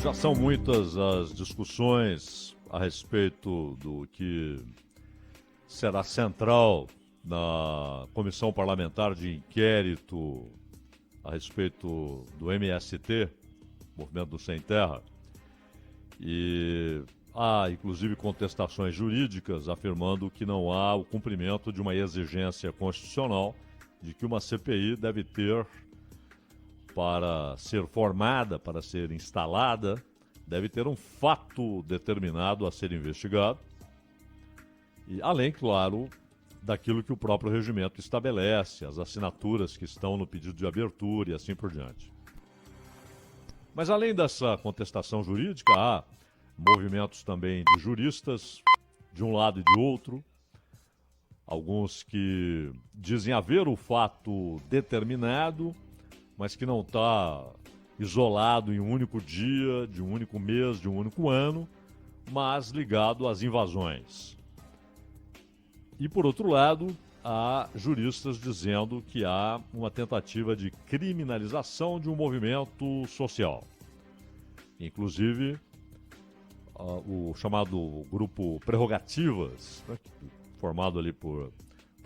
Já são muitas as discussões a respeito do que será central na Comissão Parlamentar de Inquérito a respeito do MST, Movimento do Sem Terra, e há inclusive contestações jurídicas afirmando que não há o cumprimento de uma exigência constitucional de que uma CPI deve ter, para ser formada, para ser instalada, deve ter um fato determinado a ser investigado, e além, claro, daquilo que o próprio regimento estabelece, as assinaturas que estão no pedido de abertura e assim por diante. Mas além dessa contestação jurídica, há movimentos também de juristas, de um lado e de outro, alguns que dizem haver o fato determinado, mas que não está isolado em um único dia, de um único mês, de um único ano, mas ligado às invasões. E, por outro lado, há juristas dizendo que há uma tentativa de criminalização de um movimento social. Inclusive, o chamado grupo Prerrogativas, né, formado ali por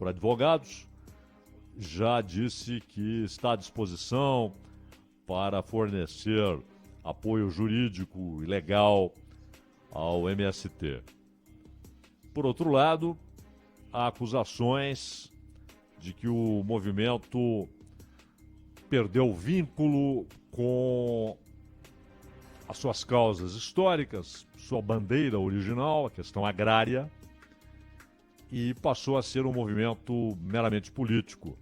advogados, já disse que está à disposição para fornecer apoio jurídico e legal ao MST. Por outro lado, há acusações de que o movimento perdeu o vínculo com as suas causas históricas, sua bandeira original, a questão agrária, e passou a ser um movimento meramente político,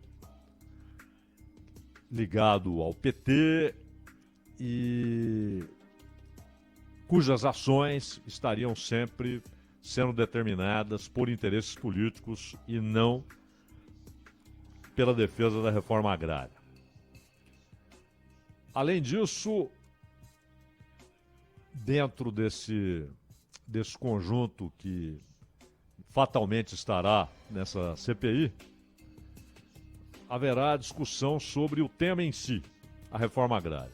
ligado ao PT e cujas ações estariam sempre sendo determinadas por interesses políticos e não pela defesa da reforma agrária. Além disso, dentro desse conjunto que fatalmente estará nessa CPI, haverá discussão sobre o tema em si, a reforma agrária.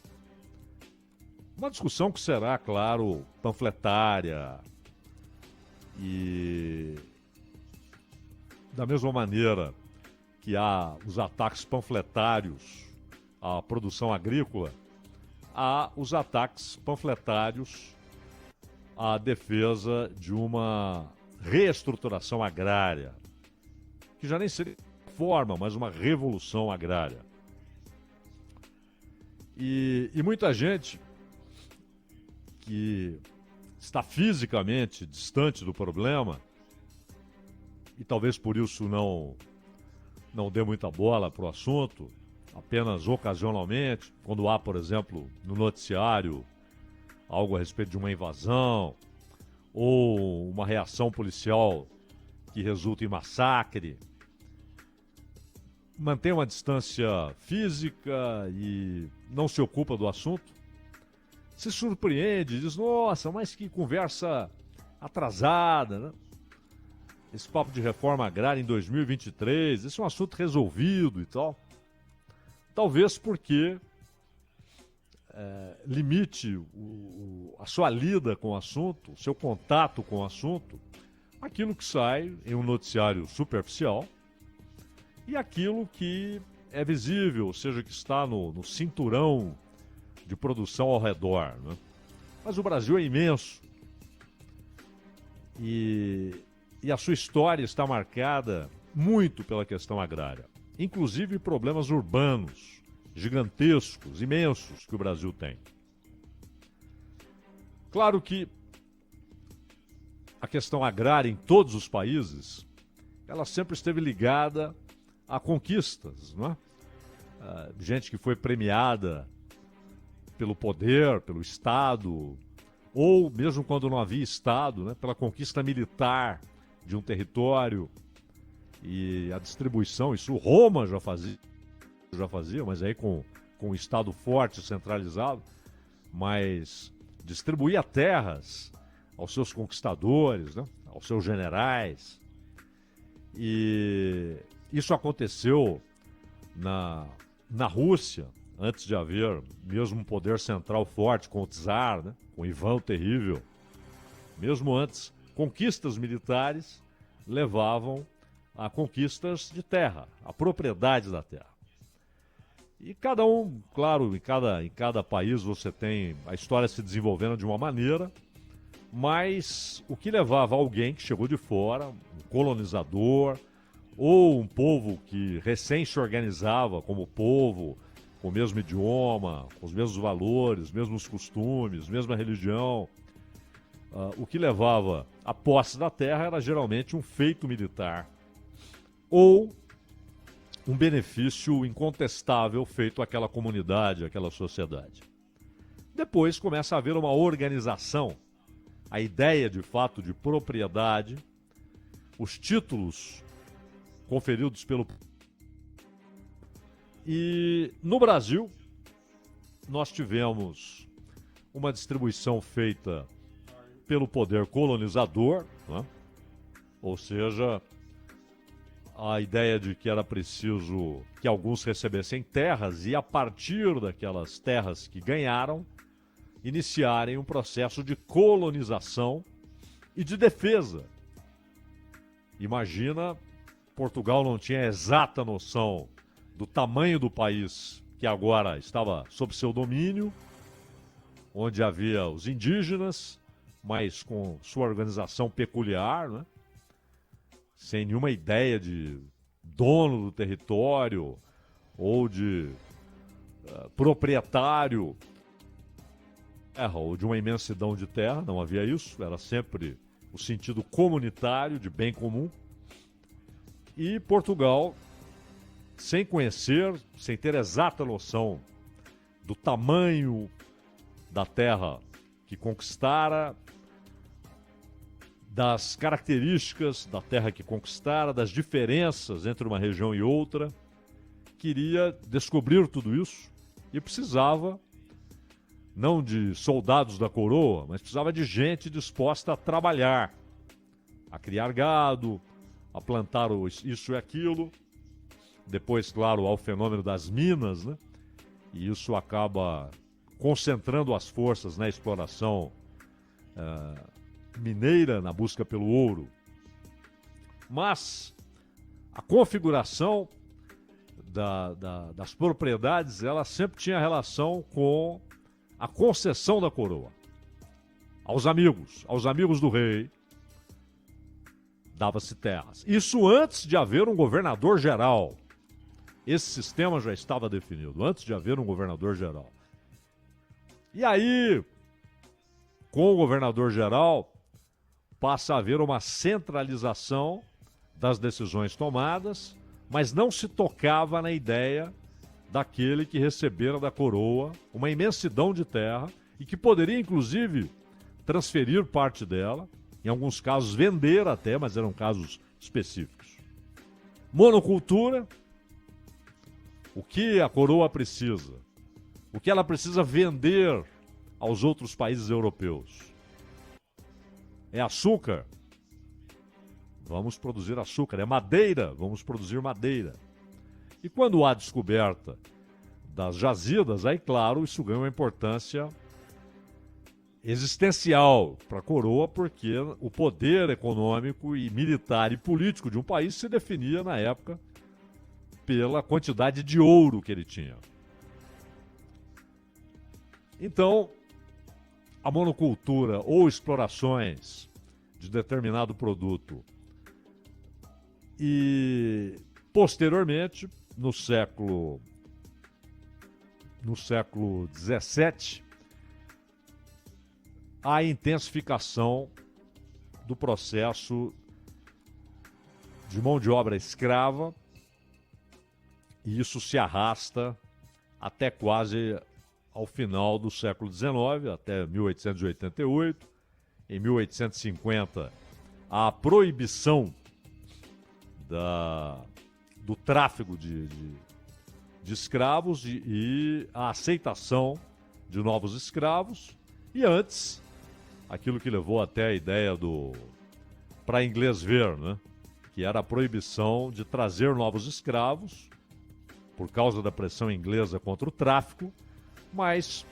Uma discussão que será, claro, panfletária e, da mesma maneira que há os ataques panfletários à produção agrícola, há os ataques panfletários à defesa de uma reestruturação agrária, que já nem seria forma, mas uma revolução agrária. E muita gente que está fisicamente distante do problema, e talvez por isso não dê muita bola para o assunto, apenas ocasionalmente, quando há, por exemplo, no noticiário, algo a respeito de uma invasão, ou uma reação policial que resulta em massacre, mantém uma distância física e não se ocupa do assunto, se surpreende, diz, nossa, mas que conversa atrasada, né? Esse papo de reforma agrária em 2023, esse é um assunto resolvido e tal. Talvez porque limite a sua lida com o assunto, o seu contato com o assunto, aquilo que sai em um noticiário superficial e aquilo que é visível, ou seja, que está no cinturão de produção ao redor, né? Mas o Brasil é imenso e a sua história está marcada muito pela questão agrária, inclusive problemas urbanos gigantescos, imensos que o Brasil tem. Claro que a questão agrária em todos os países, ela sempre esteve ligada a conquistas, não é? Gente que foi premiada pelo poder, pelo Estado, ou mesmo quando não havia Estado, né, pela conquista militar de um território e a distribuição, isso Roma já fazia, mas aí com um Estado forte, centralizado, mas distribuía terras aos seus conquistadores, né, aos seus generais. E isso aconteceu na Rússia, antes de haver mesmo um poder central forte com o czar, né, com Ivan o Terrível, mesmo antes, conquistas militares levavam a conquistas de terra, a propriedade da terra. E cada um, claro, em cada país você tem a história se desenvolvendo de uma maneira, mas o que levava alguém que chegou de fora, um colonizador, ou um povo que recém se organizava como povo, com o mesmo idioma, com os mesmos valores, mesmos costumes, mesma religião, o que levava à posse da terra era geralmente um feito militar ou um benefício incontestável feito àquela comunidade, àquela sociedade. Depois começa a haver uma organização, a ideia de fato de propriedade, os títulos conferidos pelo... E no Brasil, nós tivemos uma distribuição feita pelo poder colonizador, né? Ou seja, a ideia de que era preciso que alguns recebessem terras e, a partir daquelas terras que ganharam, iniciarem um processo de colonização e de defesa. Imagina, Portugal não tinha exata noção do tamanho do país que agora estava sob seu domínio, onde havia os indígenas, mas com sua organização peculiar, né? Sem nenhuma ideia de dono do território ou de proprietário ou de uma imensidão de terra, não havia isso, era sempre o sentido comunitário, de bem comum. E Portugal, sem conhecer, sem ter exata noção do tamanho da terra que conquistara, das características da terra que conquistara, das diferenças entre uma região e outra, queria descobrir tudo isso e precisava, não de soldados da coroa, mas precisava de gente disposta a trabalhar, a criar gado, a plantar isso e aquilo. Depois, claro, há o fenômeno das minas, né? E isso acaba concentrando as forças na exploração mineira, na busca pelo ouro. Mas a configuração das propriedades, ela sempre tinha relação com a concessão da coroa aos amigos do rei, dava-se terras. Isso antes de haver um governador geral. Esse sistema já estava definido, antes de haver um governador geral. E aí, com o governador geral, passa a haver uma centralização das decisões tomadas, mas não se tocava na ideia daquele que recebera da coroa uma imensidão de terra e que poderia, inclusive, transferir parte dela, em alguns casos vender até, mas eram casos específicos. Monocultura, o que a coroa precisa? O que ela precisa vender aos outros países europeus? É açúcar? Vamos produzir açúcar. É madeira? Vamos produzir madeira. E quando há descoberta das jazidas, aí, claro, isso ganha uma importância existencial para a coroa, porque o poder econômico e militar e político de um país se definia, na época, pela quantidade de ouro que ele tinha. Então, a monocultura ou explorações de determinado produto e, posteriormente, no século XVII, a intensificação do processo de mão de obra escrava, e isso se arrasta até quase ao final do século XIX, até 1888. Em 1850, a proibição do tráfigo de escravos e a aceitação de novos escravos. E antes, aquilo que levou até a ideia para inglês ver, né? Que era a proibição de trazer novos escravos por causa da pressão inglesa contra o tráfico, mas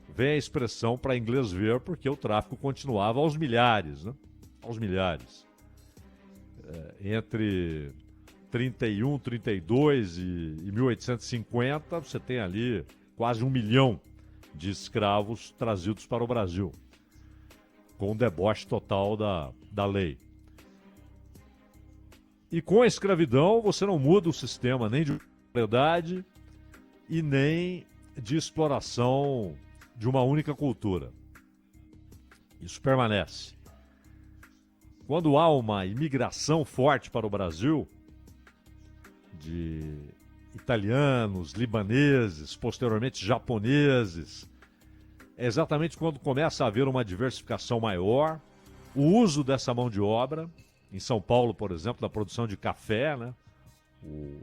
vem a expressão para inglês ver porque o tráfico continuava aos milhares, né? Aos milhares. Entre 31, 32 e 1850, você tem ali quase 1 milhão de escravos trazidos para o Brasil, com o deboche total da lei. E com a escravidão, você não muda o sistema nem de propriedade e nem de exploração de uma única cultura. Isso permanece. Quando há uma imigração forte para o Brasil, de italianos, libaneses, posteriormente japoneses, é exatamente quando começa a haver uma diversificação maior, o uso dessa mão de obra, em São Paulo, por exemplo, da produção de café, né?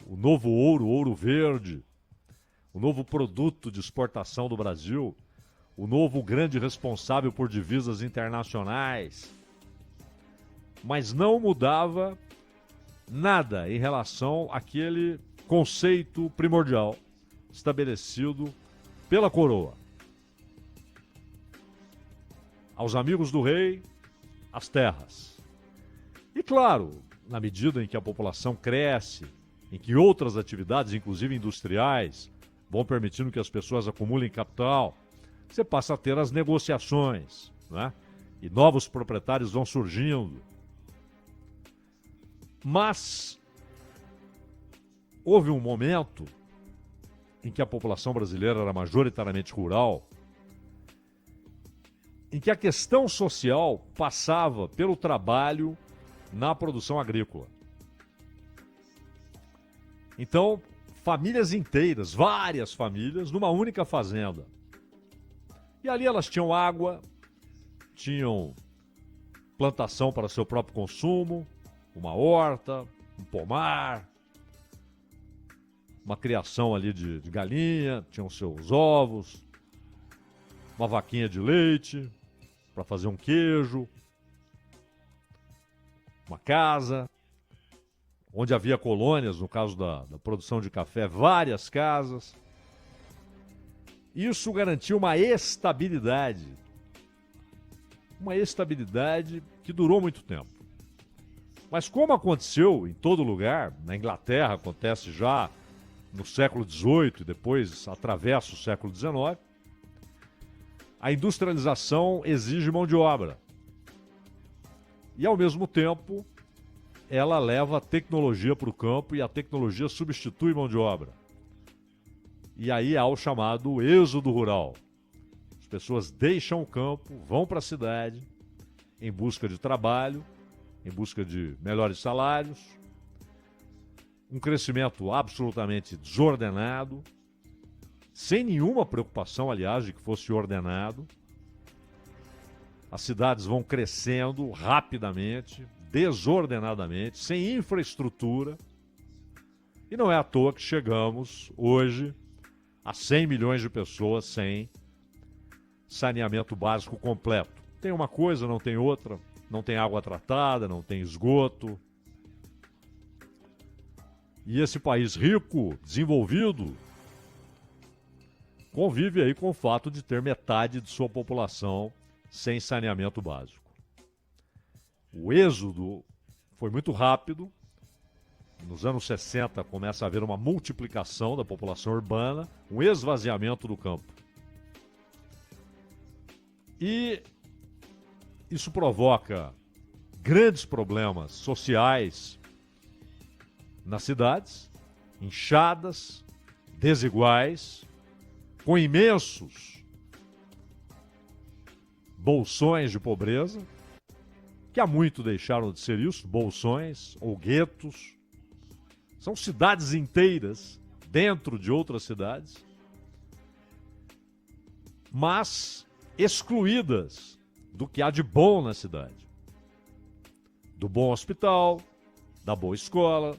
O novo ouro, ouro verde, o novo produto de exportação do Brasil, o novo grande responsável por divisas internacionais. Mas não mudava nada em relação àquele conceito primordial estabelecido pela coroa. Aos amigos do rei, as terras. E claro, na medida em que a população cresce, em que outras atividades, inclusive industriais, vão permitindo que as pessoas acumulem capital, você passa a ter as negociações, né? E novos proprietários vão surgindo. Mas houve um momento em que a população brasileira era majoritariamente rural, em que a questão social passava pelo trabalho na produção agrícola. Então, famílias inteiras, várias famílias, numa única fazenda. E ali elas tinham água, tinham plantação para seu próprio consumo, uma horta, um pomar, uma criação ali de galinha, tinham seus ovos, uma vaquinha de leite para fazer um queijo, uma casa, onde havia colônias, no caso da produção de café, várias casas. Isso garantiu uma estabilidade que durou muito tempo. Mas como aconteceu em todo lugar, na Inglaterra acontece já no século XVIII e depois atravessa o século XIX, a industrialização exige mão de obra. E, ao mesmo tempo, ela leva a tecnologia para o campo e a tecnologia substitui mão de obra. E aí há o chamado êxodo rural. As pessoas deixam o campo, vão para a cidade em busca de trabalho, em busca de melhores salários, um crescimento absolutamente desordenado, sem nenhuma preocupação, aliás, de que fosse ordenado. As cidades vão crescendo rapidamente, desordenadamente, sem infraestrutura. E não é à toa que chegamos hoje a 100 milhões de pessoas sem saneamento básico completo. Tem uma coisa, não tem outra. Não tem água tratada, não tem esgoto. E esse país rico, desenvolvido, convive aí com o fato de ter metade de sua população sem saneamento básico. O êxodo foi muito rápido. Nos anos 60 começa a haver uma multiplicação da população urbana, um esvaziamento do campo. E isso provoca grandes problemas sociais nas cidades, inchadas, desiguais, com imensos bolsões de pobreza, que há muito deixaram de ser isso, bolsões ou guetos. São cidades inteiras dentro de outras cidades, mas excluídas do que há de bom na cidade. Do bom hospital, da boa escola,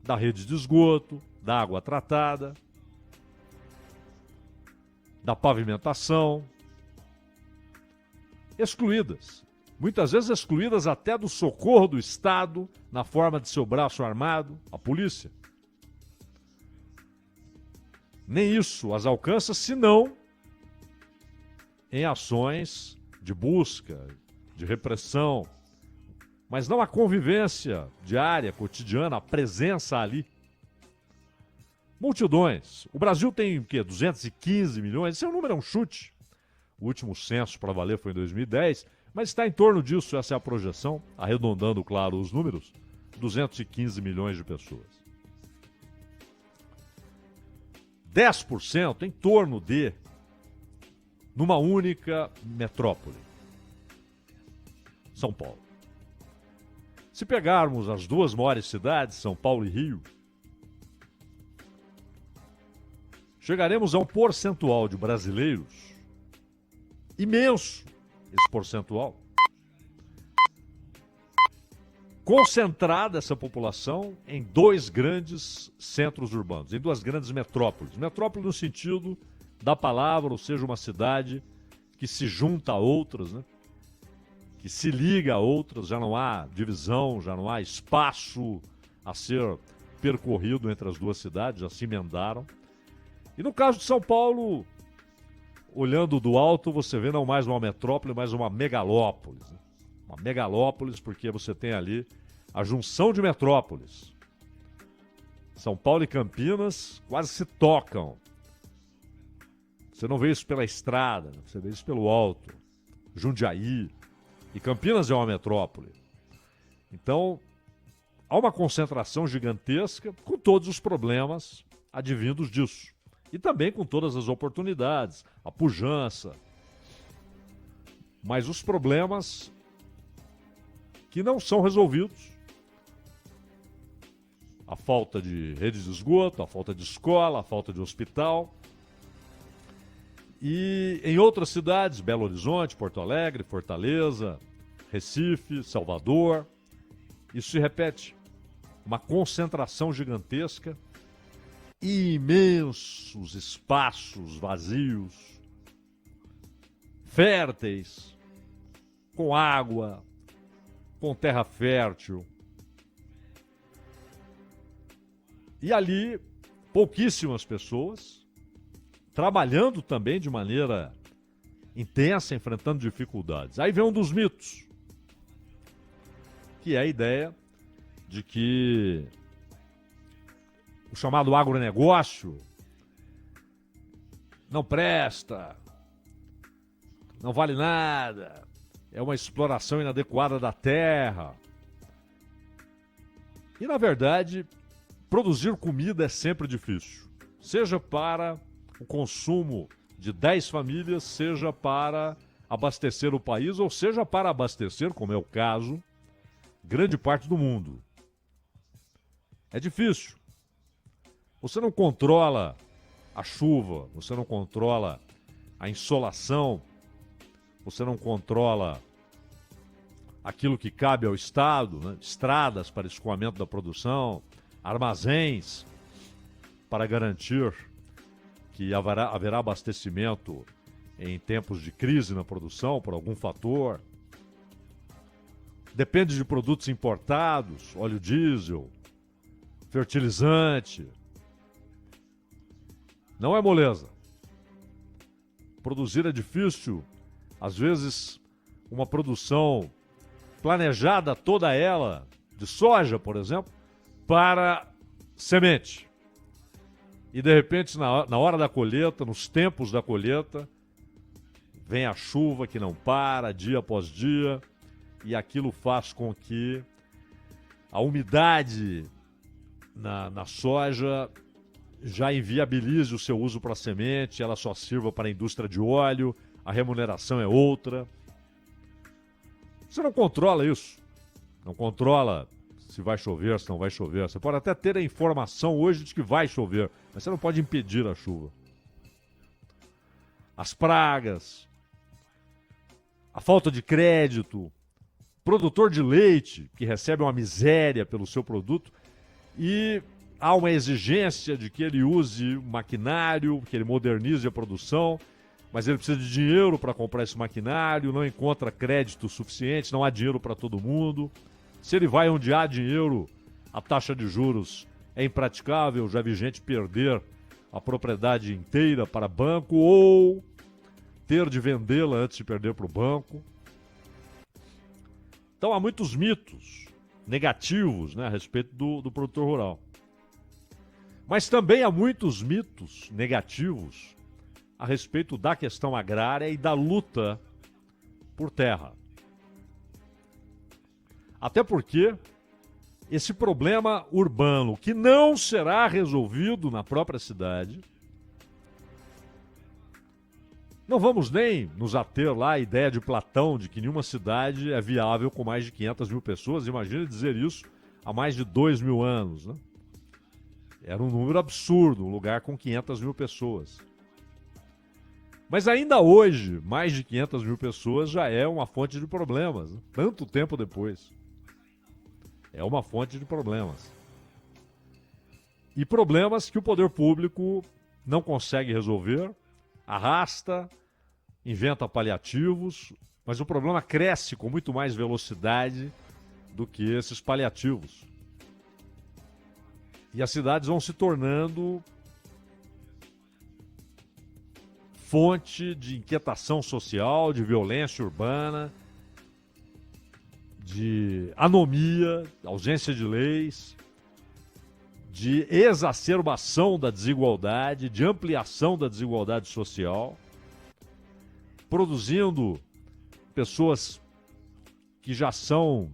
da rede de esgoto, da água tratada, da pavimentação. Excluídas. Muitas vezes excluídas até do socorro do Estado, na forma de seu braço armado, a polícia. Nem isso as alcança, senão em ações de busca, de repressão, mas não a convivência diária, cotidiana, a presença ali. Multidões. O Brasil tem o quê? 215 milhões? Esse é um número, é um chute. O último censo para valer foi em 2010, mas está em torno disso, essa é a projeção, arredondando, claro, os números, 215 milhões de pessoas. 10% em torno de numa única metrópole, São Paulo. Se pegarmos as duas maiores cidades, São Paulo e Rio, chegaremos a um percentual de brasileiros imenso, esse percentual, concentrada essa população em dois grandes centros urbanos, em duas grandes metrópoles. Metrópole no sentido da palavra, ou seja, uma cidade que se junta a outras, né? Que se liga a outras, já não há divisão, já não há espaço a ser percorrido entre as duas cidades, já se emendaram. E no caso de São Paulo, olhando do alto, você vê não mais uma metrópole, mas uma megalópolis. Né? Uma megalópolis, porque você tem ali a junção de metrópoles. São Paulo e Campinas quase se tocam. Você não vê isso pela estrada, você vê isso pelo alto. Jundiaí. E Campinas é uma metrópole. Então, há uma concentração gigantesca com todos os problemas advindos disso. E também com todas as oportunidades, a pujança. Mas os problemas que não são resolvidos. A falta de rede de esgoto, a falta de escola, a falta de hospital. E em outras cidades, Belo Horizonte, Porto Alegre, Fortaleza, Recife, Salvador, isso se repete. Uma concentração gigantesca e imensos espaços vazios, férteis, com água, com terra fértil. E ali, pouquíssimas pessoas trabalhando também de maneira intensa, enfrentando dificuldades. Aí vem um dos mitos, que é a ideia de que o chamado agronegócio não presta, não vale nada, é uma exploração inadequada da terra. E, na verdade, produzir comida é sempre difícil, seja para o consumo de 10 famílias, seja para abastecer o país, ou seja para abastecer, como é o caso, grande parte do mundo. É difícil. Você não controla a chuva, você não controla a insolação, você não controla aquilo que cabe ao Estado, né? Estradas para escoamento da produção, armazéns para garantir que haverá abastecimento em tempos de crise na produção por algum fator. Depende de produtos importados, óleo diesel, fertilizante. Não é moleza. Produzir é difícil. Às vezes, uma produção planejada toda ela, de soja, por exemplo, para semente. E, de repente, na hora da colheita, nos tempos da colheita, vem a chuva que não para, dia após dia, e aquilo faz com que a umidade na soja já inviabilize o seu uso para semente, ela só sirva para a indústria de óleo, a remuneração é outra. Você não controla isso. Não controla se vai chover, se não vai chover. Você pode até ter a informação hoje de que vai chover, mas você não pode impedir a chuva. As pragas, a falta de crédito, produtor de leite que recebe uma miséria pelo seu produto e há uma exigência de que ele use maquinário, que ele modernize a produção, mas ele precisa de dinheiro para comprar esse maquinário, não encontra crédito suficiente, não há dinheiro para todo mundo. Se ele vai onde há dinheiro, a taxa de juros é impraticável. Já vi gente perder a propriedade inteira para banco ou ter de vendê-la antes de perder para o banco. Então há muitos mitos negativos, né, a respeito do produtor rural. Mas também há muitos mitos negativos a respeito da questão agrária e da luta por terra. Até porque esse problema urbano, que não será resolvido na própria cidade, não vamos nem nos ater lá à ideia de Platão de que nenhuma cidade é viável com mais de 500 mil pessoas. Imagine dizer isso há mais de 2.000 anos, né? Era um número absurdo, um lugar com 500 mil pessoas. Mas ainda hoje, mais de 500 mil pessoas já é uma fonte de problemas, né? Tanto tempo depois. É uma fonte de problemas. E problemas que o poder público não consegue resolver, arrasta, inventa paliativos, mas o problema cresce com muito mais velocidade do que esses paliativos. E as cidades vão se tornando fonte de inquietação social, de violência urbana, de anomia, ausência de leis, de exacerbação da desigualdade, de ampliação da desigualdade social, produzindo pessoas que já são,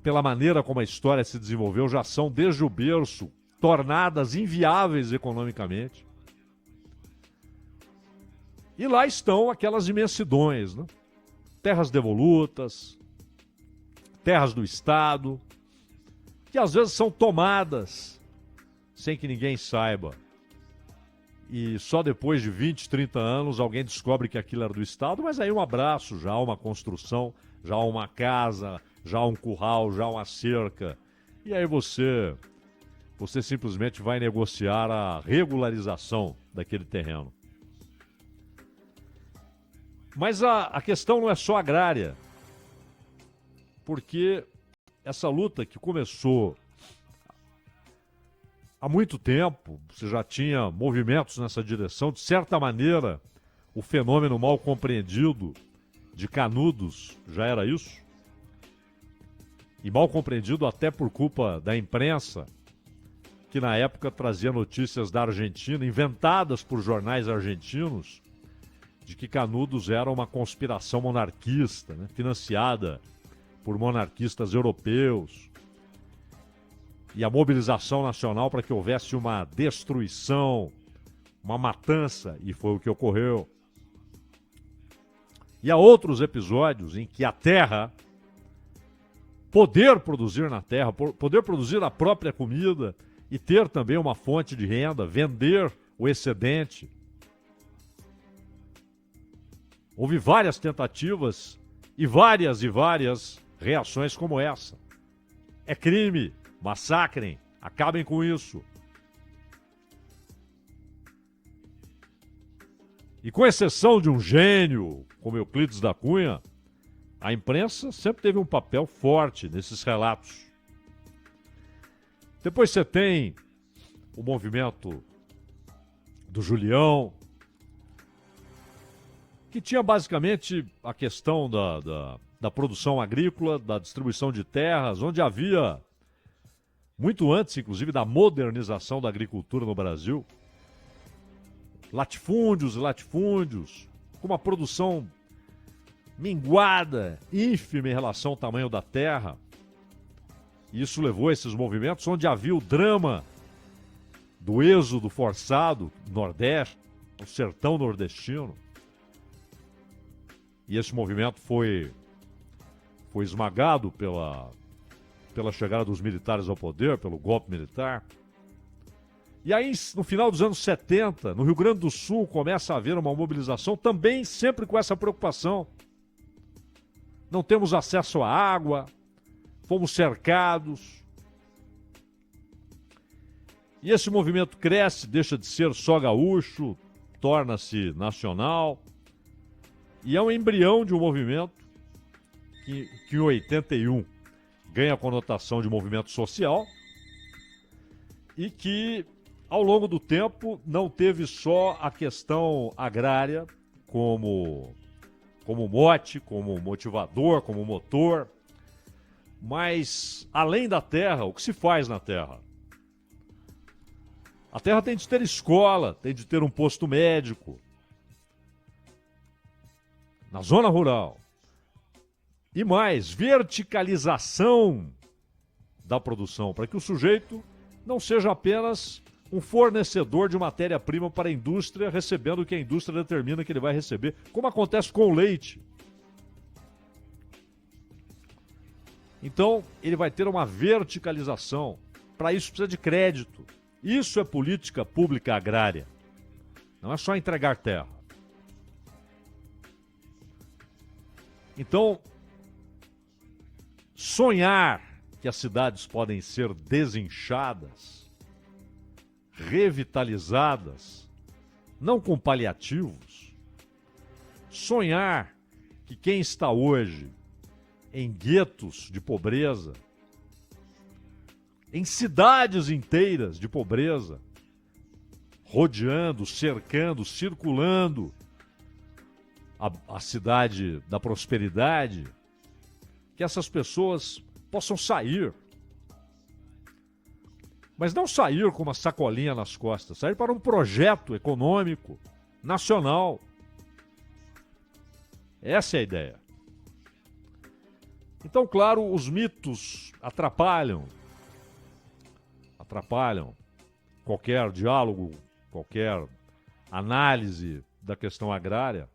pela maneira como a história se desenvolveu, já são desde o berço tornadas inviáveis economicamente. E lá estão aquelas imensidões, né? Terras devolutas, terras do Estado, que às vezes são tomadas sem que ninguém saiba. E só depois de 20, 30 anos alguém descobre que aquilo era do Estado, mas aí um abraço, já há uma construção, já há uma casa, já há um curral, já há uma cerca. E aí você simplesmente vai negociar a regularização daquele terreno. Mas a questão não é só agrária, porque essa luta que começou há muito tempo, você já tinha movimentos nessa direção, de certa maneira, o fenômeno mal compreendido de Canudos já era isso, e mal compreendido até por culpa da imprensa, que na época trazia notícias da Argentina, inventadas por jornais argentinos, de que Canudos era uma conspiração monarquista, né, financiada por monarquistas europeus, e a mobilização nacional para que houvesse uma destruição, uma matança, e foi o que ocorreu. E há outros episódios em que a terra, poder produzir na terra, poder produzir a própria comida e ter também uma fonte de renda, vender o excedente. Houve várias tentativas e várias reações como essa. É crime, massacrem, acabem com isso. E com exceção de um gênio como Euclides da Cunha, a imprensa sempre teve um papel forte nesses relatos. Depois você tem o movimento do Julião, que tinha basicamente a questão da produção agrícola, da distribuição de terras, onde havia, muito antes, inclusive, da modernização da agricultura no Brasil, latifúndios e latifúndios, com uma produção minguada, ínfima em relação ao tamanho da terra. E isso levou a esses movimentos onde havia o drama do êxodo forçado do Nordeste, o sertão nordestino. E esse movimento foi esmagado pela chegada dos militares ao poder, pelo golpe militar. E aí, no final dos anos 70, no Rio Grande do Sul, começa a haver uma mobilização também sempre com essa preocupação. Não temos acesso à água, fomos cercados. E esse movimento cresce, deixa de ser só gaúcho, torna-se nacional. E é um embrião de um movimento que em 81 ganha a conotação de movimento social e que ao longo do tempo, não teve só a questão agrária como mote, como motivador, como motor, mas além da terra, o que se faz na terra? A terra tem de ter escola, tem de ter um posto médico, na zona rural. E mais, verticalização da produção, para que o sujeito não seja apenas um fornecedor de matéria-prima para a indústria, recebendo o que a indústria determina que ele vai receber, como acontece com o leite. Então, ele vai ter uma verticalização. Para isso precisa de crédito. Isso é política pública agrária. Não é só entregar terra. Então, sonhar que as cidades podem ser desinchadas, revitalizadas, não com paliativos. Sonhar que quem está hoje em guetos de pobreza, em cidades inteiras de pobreza, rodeando, cercando, circulando a cidade da prosperidade, que essas pessoas possam sair. Mas não sair com uma sacolinha nas costas, sair para um projeto econômico nacional. Essa é a ideia. Então, claro, os mitos atrapalham qualquer diálogo, qualquer análise da questão agrária.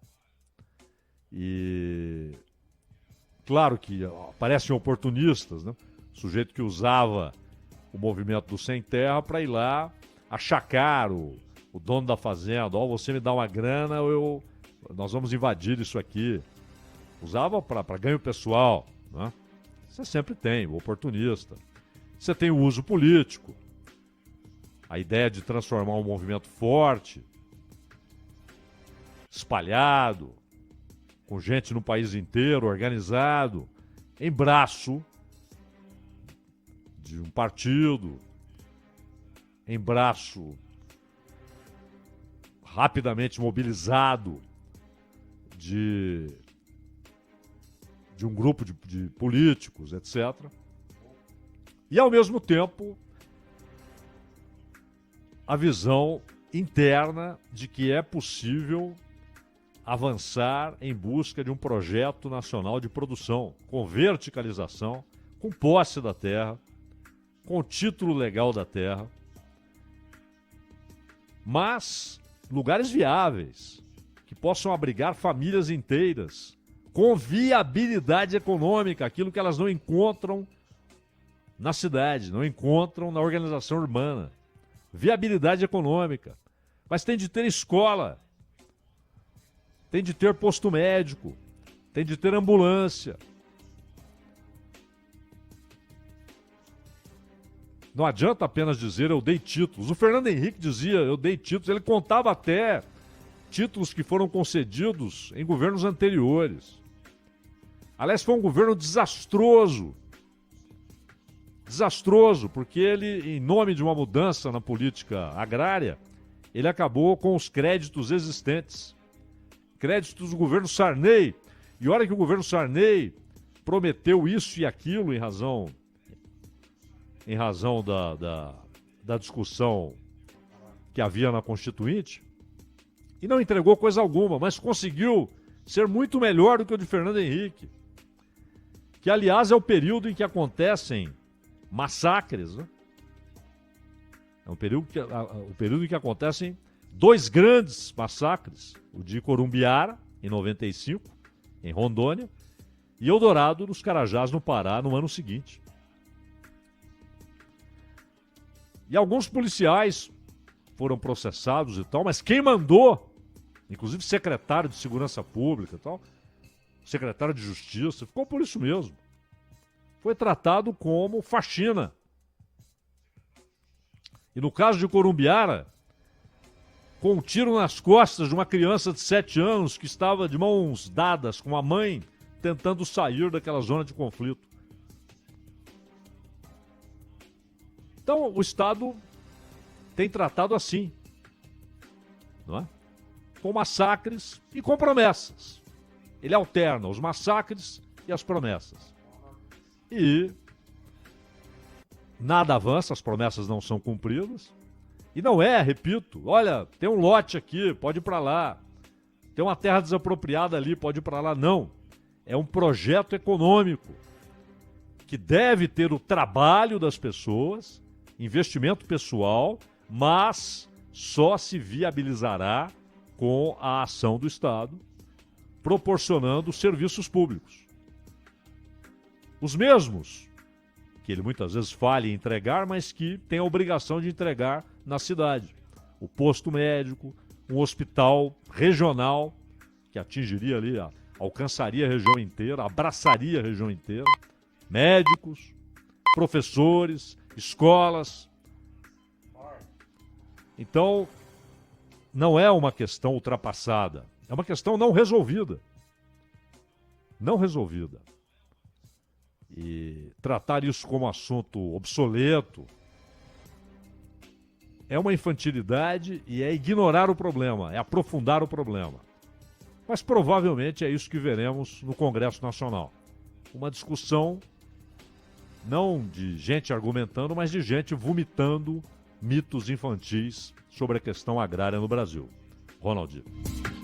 E claro que aparecem oportunistas, né? Sujeito que usava o movimento do sem terra para ir lá achacar o dono da fazenda. Ó, você me dá uma grana, nós vamos invadir isso aqui. Usava para ganho pessoal, né? Você sempre tem o oportunista. Você tem o uso político. A ideia de transformar um movimento forte, espalhado, com gente no país inteiro, organizado, em braço de um partido, em braço rapidamente mobilizado de um grupo de políticos, etc. E, ao mesmo tempo, a visão interna de que é possível avançar em busca de um projeto nacional de produção, com verticalização, com posse da terra, com título legal da terra, mas lugares viáveis, que possam abrigar famílias inteiras, com viabilidade econômica, aquilo que elas não encontram na cidade, não encontram na organização urbana. Viabilidade econômica. Mas tem de ter escola, tem de ter posto médico, tem de ter ambulância. Não adianta apenas dizer eu dei títulos. O Fernando Henrique dizia eu dei títulos, ele contava até títulos que foram concedidos em governos anteriores. Aliás, foi um governo desastroso. Desastroso, porque ele, em nome de uma mudança na política agrária, ele acabou com os créditos existentes. Créditos do governo Sarney. E olha que o governo Sarney prometeu isso e aquilo em razão da discussão que havia na Constituinte, e não entregou coisa alguma, mas conseguiu ser muito melhor do que o de Fernando Henrique, que, aliás, é o período em que acontecem massacres, né? É o período em que acontecem dois grandes massacres, o de Corumbiara, em 95, em Rondônia, e Eldorado, nos Carajás, no Pará, no ano seguinte. E alguns policiais foram processados e tal, mas quem mandou, inclusive secretário de Segurança Pública e tal, secretário de Justiça, ficou por isso mesmo. Foi tratado como faxina. E no caso de Corumbiara, com um tiro nas costas de uma criança de 7 anos que estava de mãos dadas com a mãe tentando sair daquela zona de conflito. Então, o Estado tem tratado assim, não é? Com massacres e com promessas. Ele alterna os massacres e as promessas. E nada avança, as promessas não são cumpridas. E não é, repito, olha, tem um lote aqui, pode ir para lá. Tem uma terra desapropriada ali, pode ir para lá. Não. É um projeto econômico que deve ter o trabalho das pessoas, investimento pessoal, mas só se viabilizará com a ação do Estado, proporcionando serviços públicos. Os mesmos que ele muitas vezes falha em entregar, mas que tem a obrigação de entregar na cidade. O posto médico, um hospital regional, que atingiria ali, alcançaria a região inteira, abraçaria a região inteira, médicos, professores, escolas. Então, não é uma questão ultrapassada, é uma questão não resolvida. Não resolvida. E tratar isso como assunto obsoleto é uma infantilidade e é ignorar o problema, é aprofundar o problema. Mas provavelmente é isso que veremos no Congresso Nacional. Uma discussão não de gente argumentando, mas de gente vomitando mitos infantis sobre a questão agrária no Brasil. Ronaldinho.